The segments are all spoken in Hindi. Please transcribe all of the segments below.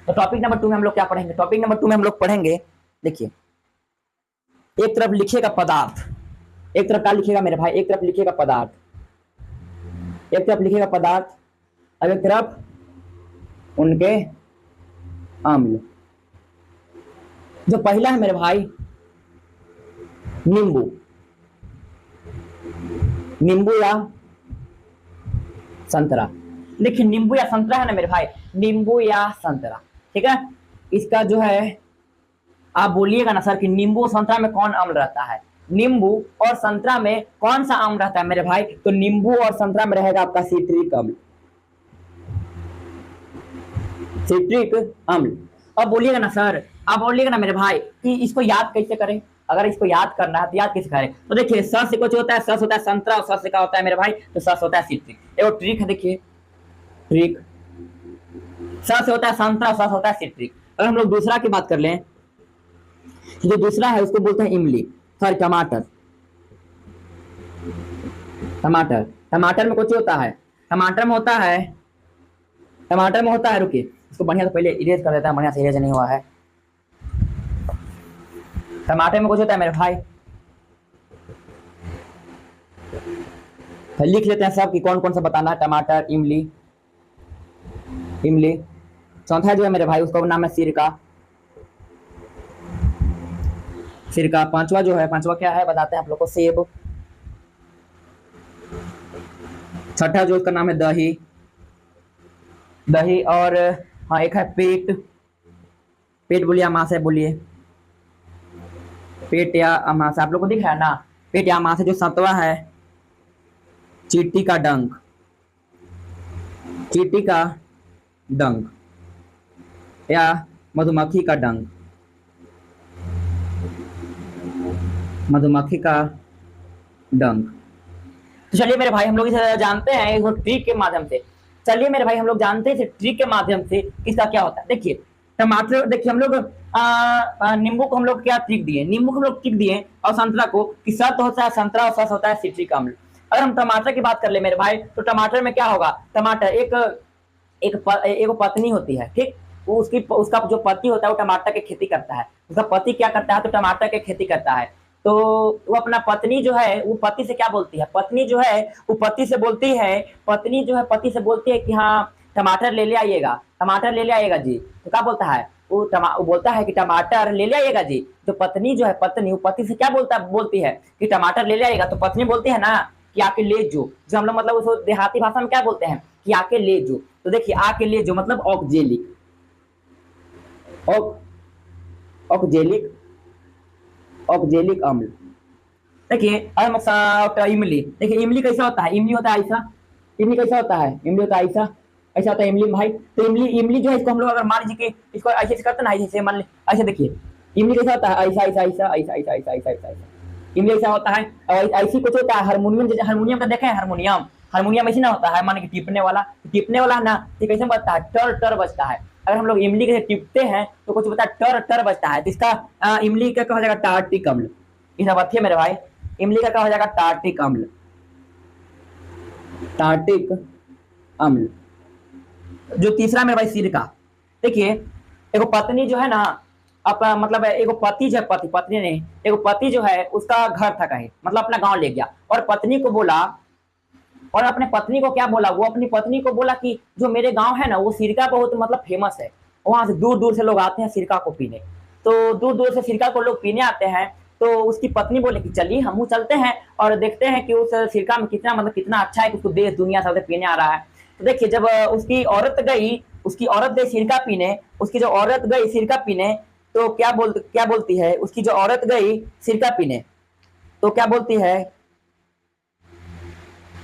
तो टॉपिक नंबर 2 में हम लोग क्या पढ़ेंगे, टॉपिक नंबर 2 में हम लोग पढ़ेंगे, देखिए एक तरफ लिखिएगा पदार्थ, एक तरफ क्या लिखिएगा मेरे भाई, एक तरफ लिखिएगा पदार्थ, एक तरफ लिखिएगा पदार्थ और एक तरफ उनके अम्ल। जो पहला है मेरे भाई नींबू, नींबू या संतरा। देखिए नींबू या संतरा है ना मेरे भाई, नींबू या संतरा, ठीक है। इसका जो है आप बोलिएगा ना सर कि नींबू और संतरा में कौन अम्ल रहता है, नींबू और संतरा में कौन सा अम्ल रहता है मेरे भाई, तो नींबू और संतरा में रहेगा आपका सिट्रिक अम्ल, सिट्रिक अम्ल। अब बोलिएगा ना सर, आप बोलिएगा ना मेरे भाई कि इसको याद कैसे करें, अगर इसको याद करना है तो याद कैसे करें, तो देखिए स से कुछ होता है, सस होता है संतरा और सस से क्या होता है मेरे भाई, तो सस होता है सिट्रिक। एगो ट्रिक है, देखिए ट्रिक, स से होता है संतरा और सस होता है सिट्रिक। अगर हम लोग दूसरा की बात कर लें, जो दूसरा है उसको बोलते हैं इमली, सॉरी टमाटर, टमाटर, टमाटर में कुछ होता है, टमाटर में होता है, टमाटर में होता है, रुकिए इसको बढ़िया से पहले इरेज कर देता है, बढ़िया से इरेज नहीं हुआ है। टमाटर में कुछ होता है मेरे भाई, तो लिख लेते हैं सब कि कौन कौन सा बताना है, टमाटर, इमली, इमली। चौथा जो है मेरे भाई उसका नाम है सिरका, सिरका। पांचवा जो है, पांचवा क्या है बताते हैं आप लोग को, सेब। छठा जो उसका नाम है दही, दही। और हाँ एक है पेट, पेट बोलिए अमाशय बोलिए, पेट या अमाशय, आप लोग को दिख रहा है ना, पेट या अमाशय। जो सातवां है चींटी का डंक, चींटी का डंक या मधुमक्खी का डंक, मधुमक्खी का डंक। तो चलिए मेरे भाई हम लोग इसे जानते हैं एक ट्रिक के माध्यम से, चलिए मेरे भाई हम लोग जानते हैं इसे ट्रिक के माध्यम से इसका क्या होता है। देखिए टमाटर, देखिए हम लोग नींबू को हम लोग क्या ट्रिक दिए, नींबू को हम लोग ट्रिक दिए और संतरा को कि सत होता है संतरा और सस होता है सिट्रिक अम्ल। अगर हम टमाटर की बात कर ले मेरे भाई, तो टमाटर में क्या होगा, टमाटर एक एक पत्नी होती है, ठीक, वो उसकी उसका जो पति होता है वो टमाटर की खेती करता है, उसका पति क्या करता है तो टमाटर की खेती करता है। तो वो अपना पत्नी जो है वो पति से क्या बोलती है, पत्नी जो है वो पति से बोलती है, पत्नी जो है पति से बोलती है कि हाँ टमाटर ले ले आइएगा, टमाटर ले ले आइएगा जी। तो क्या बोलता है वो बोलता है कि टमाटर ले ले आइएगा जी। तो पत्नी जो है, पत्नी वो पति से क्या बोलती है कि टमाटर ले ले आइएगा, तो पत्नी बोलती है ना कि आके ले जो हम लोग मतलब उसको देहाती भाषा में क्या बोलते हैं कि आके ले जो। तो देखिए आके ले जो मतलब ऑक्जेलिक, ऑक्जेलिक, ऑक्जेलिक अम्ल। देखिए इमली, देखिए इमली कैसा होता है, इमली होता है ऐसा, इमली कैसा होता है, इमली होता है ऐसा, ऐसा होता है इमली भाई। तो इमली, इमली जो है इसको हम लोग अगर मान लीजिए कि इसको ऐसे करते ना, ऐसे मान लीजिए ऐसे, देखिए इमली कैसा होता है ऐसा ऐसा ऐसा ऐसा ऐसा ऐसा ऐसा ऐसा, इमली ऐसा होता है। और ऐसी कुछ होता है हारमोनियम, जैसे हारमोनियम का देखे हैं, हारमोनियम, हारमोनियम ऐसे ना होता है, मान के टिपने वाला, टिपने वाला ना, तो कैसे बजता है, टर टर बजता है। अगर हम लोग इमली के टिपते हैं तो कुछ बता टर टर बजता है, तो इसका इमली का क्या हो जाएगा, टार्टिक अम्ल। इस बात मेरे भाई, इमली का क्या हो जाएगा, टार्टिक अम्ल, टार्टिक अम्ल। जो तीसरा मेरे भाई सिरका, देखिए एगो पत्नी जो है ना, अब मतलब एगो पति जो है, पत्नी नहीं, एगो पति जो है उसका घर था कहीं, मतलब अपना गांव ले गया और पत्नी को बोला, और अपने पत्नी को क्या बोला, वो अपनी पत्नी को बोला कि जो मेरे गांव है ना वो सिरका बहुत मतलब फेमस है, वहां से दूर दूर से लोग आते हैं सिरका को पीने, तो दूर दूर से सिरका को लोग पीने आते हैं। तो उसकी पत्नी बोले कि चलिए हम चलते हैं और देखते हैं कि उस सिरका में कितना मतलब कितना अच्छा है कि उसको देश दुनिया सबसे पीने आ रहा है। तो देखिए जब उसकी औरत गई सिरका पीने, उसकी जो औरत गई सिरका पीने, तो क्या बोलती है, उसकी जो औरत गई सिरका पीने तो क्या बोलती है,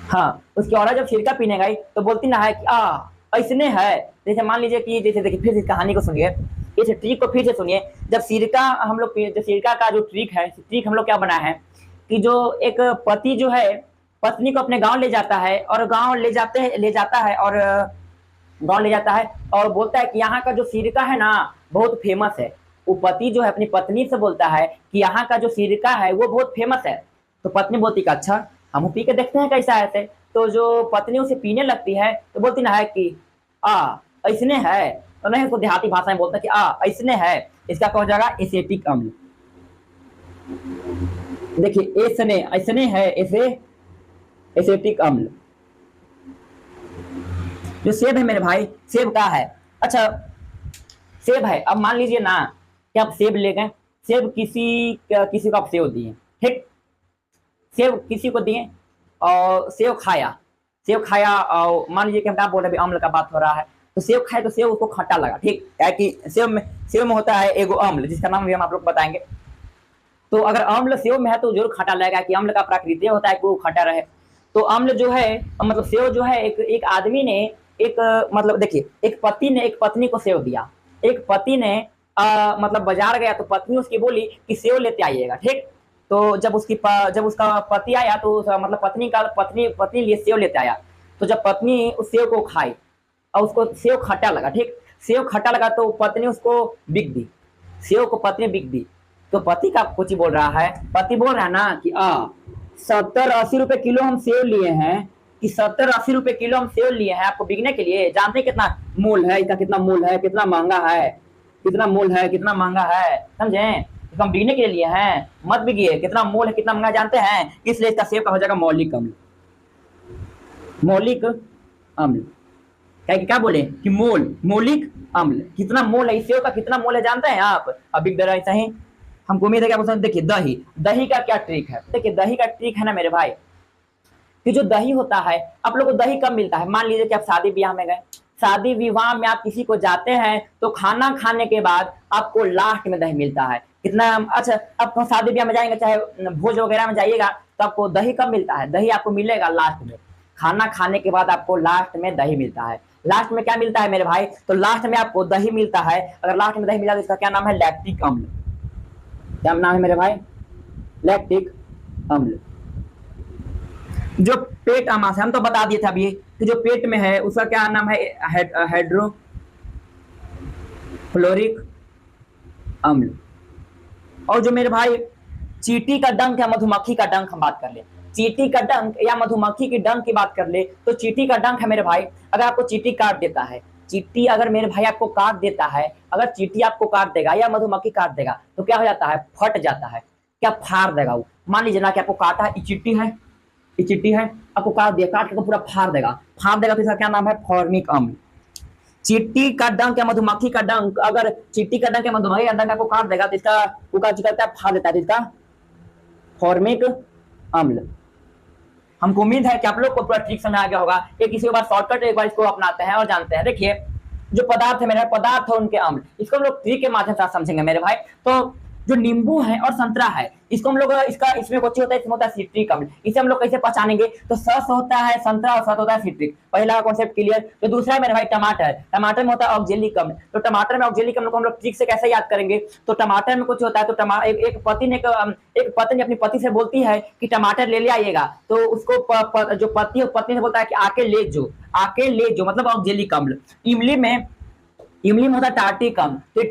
हाँ उसकी औरत जब सिरका पीने गई तो बोलती ना है कि ऐसने है। जैसे मान लीजिए कि जैसे देखिए फिर इस कहानी को सुनिए, इस ट्रिक को फिर से सुनिए। जब सिरका हम लोग, जो सिरका का जो ट्रिक है, ट्रिक हम लोग क्या बनाया है कि जो एक पति जो है पत्नी को अपने गांव ले जाता है और गांव ले जाता है और गांव ले जाता है और बोलता है कि यहाँ का जो सिरका है ना बहुत फेमस है। वो पति जो है अपनी पत्नी से बोलता है कि यहाँ का जो सिरका है वो बहुत फेमस है। तो पत्नी बोलती कि अच्छा हम पी के देखते हैं कैसा है। तो जो पत्नी उसे पीने लगती है तो बोलती ना है कि ऐसने है। तो नहीं, इसको देहाती भाषा में बोलते हैं कि ऐसने है, इसका क्या हो जाएगा एसेटिक अम्ल। देखिए ऐसने, ऐसने है ऐसे एसेटिक अम्ल। जो सेब है मेरे भाई, सेब का है, अच्छा सेब है, अब मान लीजिए ना कि आप सेब ले गए, सेब किसी को आप सेब दिए, ठीक, सेब किसी को दिए और सेब खाया, सेब खाया और मान लीजिए कि हम क्या बोल रहे हैं, अम्ल का बात हो रहा है, तो सेब खाए तो सेब उसको खट्टा लगा, ठीक है कि सेब में होता है एगो अम्ल जिसका नाम भी हम आप लोग को बताएंगे। तो अगर अम्ल सेब में है तो जरूर खट्टा लगेगा, कि अम्ल का प्रकृति होता है कि वो खट्टा रहे। तो अम्ल जो है मतलब सेब जो है, एक आदमी ने एक मतलब देखिए, एक पति ने एक पत्नी को सेब दिया, एक पति ने मतलब बाजार गया तो पत्नी उसकी बोली कि सेब लेते आइएगा, ठीक। तो जब उसका पति आया तो मतलब पत्नी लिए सेब लेते आया, तो जब पत्नी उस सेब को खाई और उसको सेब खट्टा लगा, ठीक, सेब खट्टा लगा तो पत्नी उसको बिक दी, सेब को पत्नी बिक दी। तो पति का कुछ बोल रहा है, पति बोल रहा है ना कि 70-80 रुपए किलो हम सेब लिए हैं, कि 70-80 रुपए किलो हम सेब लिए हैं आपको बिकने के लिए, जानते हैं कितना मूल है इसका, कितना मूल है, कितना महंगा है, कितना मूल है, कितना महंगा है, समझे, इसको हम बिकने के लिए हैं, मत बिकिए, कितना मूल है कितना महंगा जानते हैं, इसलिए इसका सेब का हो जाएगा मौलिक अम्ल। मौलिक अम्ल क्या बोले कि मौलिक अम्ल, कितना मोल है इस सेब का, कितना मोल है जानते हैं आप, अब बिक दे रहा है ऐसा ही। हमको उम्मीद है क्या बोलते हैं, देखिए दही का क्या ट्रिक है, देखिए दही का ट्रिक है ना मेरे भाई, कि जो दही होता है आप लोग को दही कब मिलता है, मान लीजिए कि आप शादी ब्याह में गए, शादी विवाह में आप किसी को जाते हैं तो खाना खाने के बाद आपको लास्ट में दही मिलता है, कितना, अच्छा आप शादी ब्याह में जाएंगे चाहे भोज वगैरह में जाइएगा तो आपको दही कब मिलता है, दही आपको मिलेगा लास्ट में, खाना खाने के बाद आपको लास्ट में दही मिलता है। लास्ट में क्या मिलता है मेरे भाई, तो लास्ट में आपको दही मिलता है, अगर लास्ट में दही मिला तो इसका क्या नाम है, लैक्टिक अम्ल। क्या नाम है मेरे भाई, लैक्टिक अम्ल। जो पेट अमाशय हम तो बता दिए थे अभी कि जो पेट में है उसका क्या नाम है, हाइड्रोक्लोरिक अम्ल। और जो मेरे भाई चींटी का डंक या मधुमक्खी का डंक हम बात कर ले, चींटी का डंक या मधुमक्खी की डंक की बात कर ले, तो चींटी का डंक है मेरे भाई, अगर आपको चींटी काट देता है, चींटी अगर मेरे भाई आपको काट देता है, अगर चींटी आपको काट देगा या मधुमक्खी काट देगा तो क्या हो जाता है, फट जाता है, क्या फाड़ देगा वो। मान लीजिए ना कि आपको काटा है, ये चींटी है आपको काट दिया, काट के पूरा फाड़ देगा तो इसका क्या नाम है, फॉर्मिक अम्ल। चींटी का डंक या मधुमक्खी का डंक, अगर चींटी का डंक या मधुमक्खी का डंक आपको काट देगा तो इसका वो क्या करता है, फाड़ देता है, तो इसका फॉर्मिक अम्ल। हमको उम्मीद है कि आप लोग को पूरा ठीक समझ आ गया होगा, ये किसी बार शॉर्टकट एक बार इसको अपनाते हैं और जानते हैं। देखिए जो पदार्थ है मेरे भाई, पदार्थ और उनके अम्ल, इसको हम लोग ट्रिक के माध्यम से समझेंगे मेरे भाई। तो जो नींबू है और संतरा है, इसको हम लोग इसमें कुछ होता है, इसमें होता है सिट्रिक अम्ल, इसे हम लोग कैसे पहचानेंगे, तो सस होता है संतरा और सत होता है सिट्रिक, पहला कॉन्सेप्ट क्लियर। तो दूसरा है मेरे भाई टमाटर में होता है ऑक्जेलिक अम्ल, तो टमाटर में ऑक्जेलिक अम्ल को हम लोग ट्रिक से कैसे याद करेंगे, तो टमाटर में कुछ होता है, तो एक पत्नी अपनी पति से बोलती है कि टमाटर ले आइएगा, तो उसको जो पत्नी से बोलता है कि आके ले जो मतलब ऑक्जेलिक अम्ल। इमली में होता है टार्टिक अम्ल, तो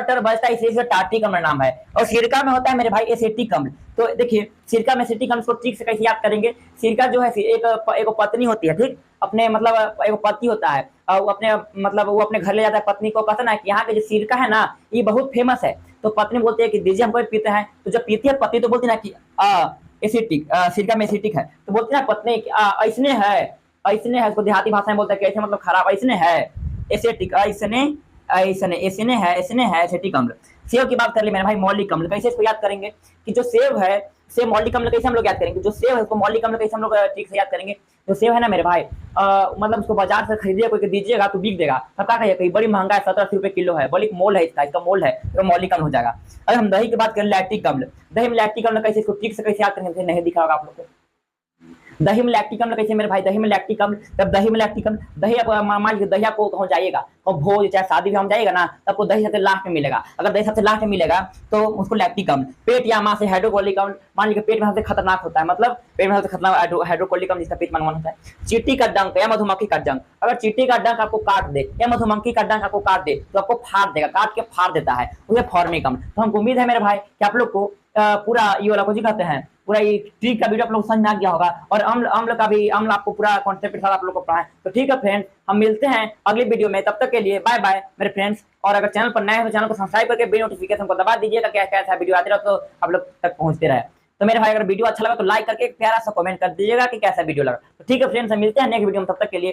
टर बजता है, इसलिए टार्टिक अम्ल नाम है। और सिरका में होता है मेरे भाई एसेटिक अम्ल। तो देखिए सिरका में एसेटिक अम्ल को ठीक से कैसे याद करेंगे, सिरका जो है एक पत्नी होती है, ठीक, अपने मतलब एक पति होता है और अपने मतलब वो अपने घर ले जाता है, पत्नी को कहता है कि यहाँ के जो सिरका है ना ये बहुत फेमस है, तो पत्नी बोलती है कि दीजिए हमको पीते हैं, तो जब पीती है पत्नी तो बोलती है ना कि एसिटिक, सिरका में एसिटिक है, तो बोलती है ना पत्नी ऐसने है, उसको देहाती भाषा में बोलता है कि ऐसे मतलब खराब, ऐसने है एसिटिक, ऐसने है एसिटिक अम्ल। सेब की बात कर ले मेरे भाई, मौलिक अम्ल, कैसे इसको याद करेंगे कि जो सेब है, सेब मौलिक अम्ल कैसे हम लोग याद करेंगे, जो सेब है उसको मौलिक अम्ल कैसे हम लोग ठीक से याद करेंगे। जो सेब है ना मेरे भाई मतलब उसको बाजार से खरीदिए कोई दीजिएगा तो बिक देगा, तब क्या कहिए, बड़ी महंगा है, 70-80 रुपए किलो है, बड़ी मोल है इसका मोल है, तो मौलिक अम्ल हो जाएगा। अगर हम दही की बात करें, लैक्टिक अम्ल, दही में लैक्टिक अम्ल कैसे, इसको ठीक से कैसे याद करेंगे, नहीं दिखा होगा आप लोग को। दही में लैक्टिक अम्ल कैसे मेरे भाई, दही में लैक्टिक अम्ल, जब दही में लैक्टिक अम्ल, दही आप मान लीजिए दही आपको हो जाएगा और भोज चाहे शादी में हम जाएगा ना, तब आपको दही सबसे लास्ट में मिलेगा, अगर दही सबसे लास्ट में मिलेगा तो उसको लैक्टिक अम्ल। पेट या मां से हाइड्रोक्लोरिक अम्ल, मान लीजिए पेट में सबसे खतरनाक होता है, मतलब पेट में सबसे खतरनाक हाइड्रोक्लोरिक अम्ल जिसका पेट मनमान होता है। चींटी का डंक या मधुमक्खी का डंक, अगर चींटी का डंक आपको काट दे या मधुमक्खी का डंक आपको काट दे तो आपको फाड़ देगा, काट के फाड़ देता है, उसे फॉर्मिक अम्ल। तो हमको उम्मीद है मेरे भाई कि आप लोग को पूरा ये वाला कुछ कहते हैं, पूरा ये ट्री का वीडियो आप लोग समझ में आ गया होगा, और अम्ल अम्ल का भी, अम्ल आपको पूरा कॉन्सेप्ट के साथ आप लोग को पढ़ा है। तो ठीक है फ्रेंड्स, हम मिलते हैं अगली वीडियो में, तब तक के लिए बाय बाय मेरे फ्रेंड्स। और अगर चैनल पर नए हैं तो चैनल को सब्सक्राइब करके बेल नोटिफिकेशन को दबा दीजिएगा, क्या कैसा वीडियो आते रहो तो आप लोग तक पहुंचते रहे। तो मेरे भाई अगर वीडियो अच्छा लगा तो लाइक करके एक प्यारा सा कमेंट कर दीजिएगा कि कैसा वीडियो लगा। तो ठीक है फ्रेंड्स, हम मिलते हैं नेक्स्ट वीडियो में, तब तक के लिए